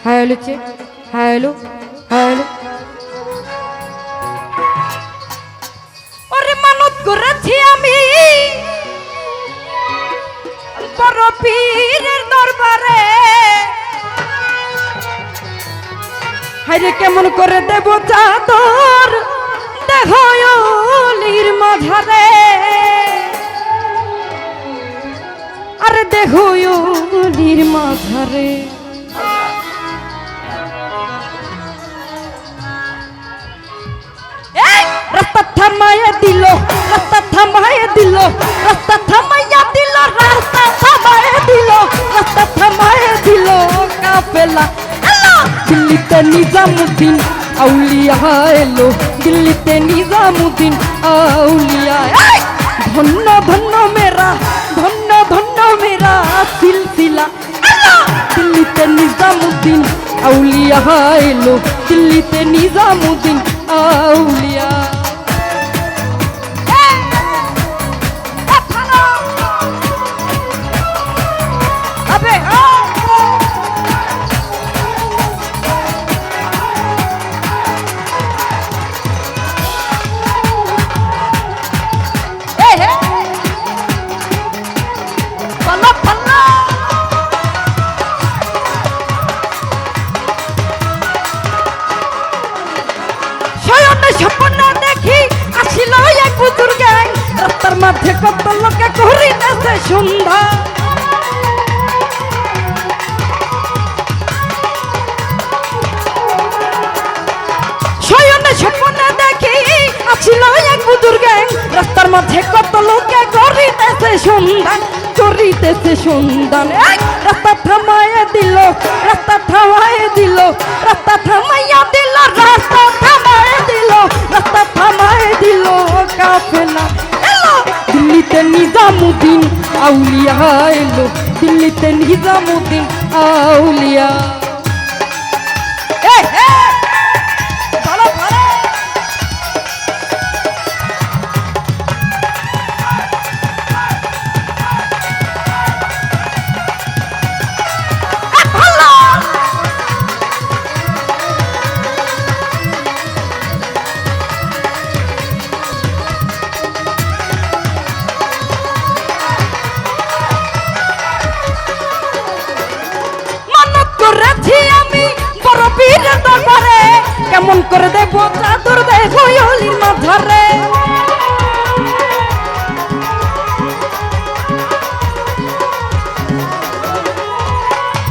Hello check, hello hello. ওরে মানত করেছি আমি বড় পীরের দরবারে, হাইরে কেমন করে দেব চাদর দেহলির মাঝারে, আরে দেহলির মাঝারে। রাস্তা থামাইয়া দিল, রাস্তা থামাইয়া দিল, রাস্তা থামাইয়া দিল, রাস্তা থামাইয়া দিল, রাস্তা থামাইয়া দিল কাফেলা। দিল্লিতে নিজামুদ্দিন আউলিয়া এলো, দিল্লিতে নিজামুদ্দিন আউলিয়া। ধন্য ধন্য মেরা, ধন্য ধন্য মেরা সিলসিলা। দিল্লিতে নিজামুদ্দিন আউলিয়া এলো, দিল্লিতে নিজামুদ্দিন আউলিয়া। রাস্তার মাঝে কত লোকে করিতেছে সন্ধ্যা, শয়নে স্বপ্নে দেখি আসিল এক বুজুর গ্যাং। রাস্তার মাঝে কত লোকে করিতেছে সন্ধান, করিতেছে সন্ধান। রাস্তা থামাইয়া দিল, রাস্তা থামাইয়া দিল, রাস্তা থামাইয়া দিল, রাস্তা থামাইয়া দিল, রাস্তা থামাইয়া দিল কাফেলা। দিল্লিতে নিজামুদ্দিন আউলিয়া এলো, দিল্লিতে নিজামুদ্দিন আউলিয়া। কেমন করে দেব চাদর দেহলির মাঝারে,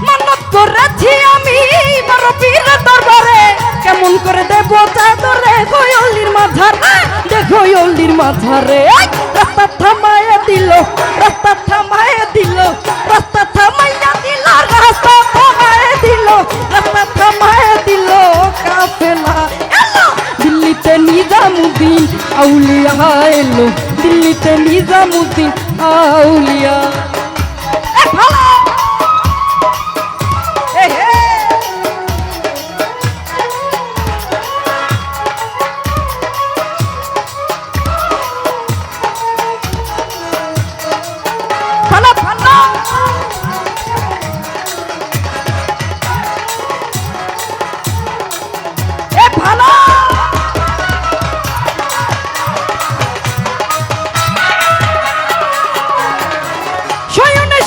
মানত করেছি আমি বড় পীরের দরবারে। কেমন করে দেব চাদর দেহলির মাঝারে, দেহলির মাঝারে। রাস্তা থামাইয়া দিল, রাস্তা থামাইয়া দিল, রাস্তা থামাইয়া দিল, রাস্তা থামাইয়া দিল, রাস্তা থামাইয়া দিল কাফেলা। দিল্লিতে নিজামুদ্দিন আউলিয়া এলো, দিল্লিতে নিজামুদ্দিন আউলিয়া।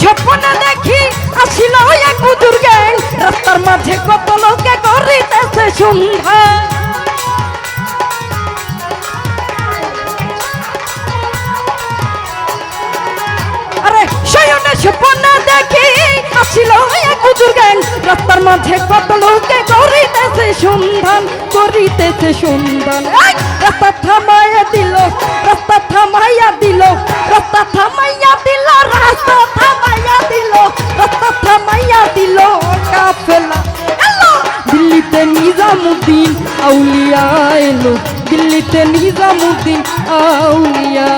স্বপ্নে দেখি আসিল এক বুজুর গ্যাং। রাস্তার মাঝে কত লোকে করিতেছে সন্ধ্যা, আরে শয়নে স্বপ্নে দেখি আসিল এক বুজুর গ্যাং। রাস্তার মাঝে কত লোকে করিতেছে সন্ধান, করিতেছে সন্ধান। রাস্তা থামাইয়া দিল, রাস্তা থামাইয়া দিল, রাস্তা থামাইয়া দিল, রাস্তা থামাইয়া দিল, রাস্তা থামাইয়া দিল কাফেলা। দিল্লিতে নিজামুদ্দিন আউলিয়া এলো, দিল্লিতে নিজামুদ্দিন আউলিয়া।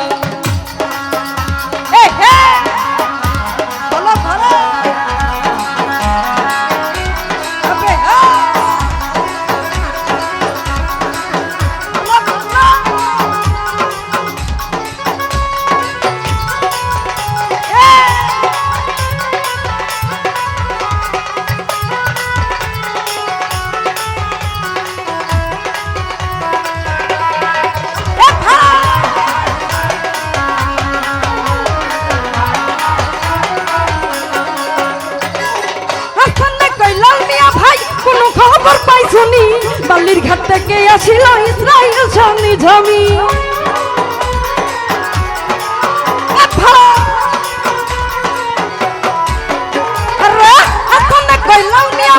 নাই শুনি বালির ঘাট থেকে আসিল ইসরাইল সঙ্গী ঝমি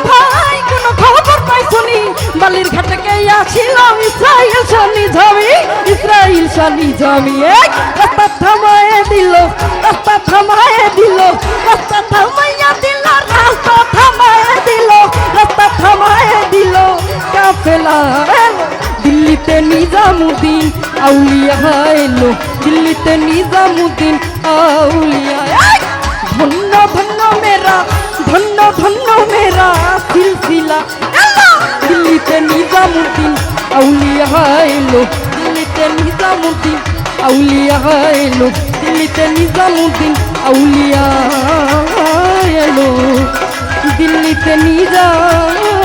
ভাই কোন খবর নাই শুনি বালির ঘাট থেকে আসিল ইসরাইল সঙ্গী ঝমি ইসরাইল সঙ্গী ঝমি রাস্তা থামায়ে দিল রাস্তা থামায়ে দিল রাস্তা থামাইয়া দিল রাস্তা থামায়ে দিল রাস্তা থামায়ে দিল কাফেলা দিল্লিতে নিজামুদ্দিন আউলিয়া এলো দিল্লিতে নিজামুদ্দিন আউলিয়া ধন্য ধন্য মেরা ধন্য ধন্য মেরা সিলসিলা দিল্লিতে নিজামুদ্দিন আউলিয়া এলো দিল্লিতে নিজামুদ্দিন আউলিয়া এলো দিল্লিতে নিজামুদ্দিন আউলিয়া এলো দিল্লিতে নিজাম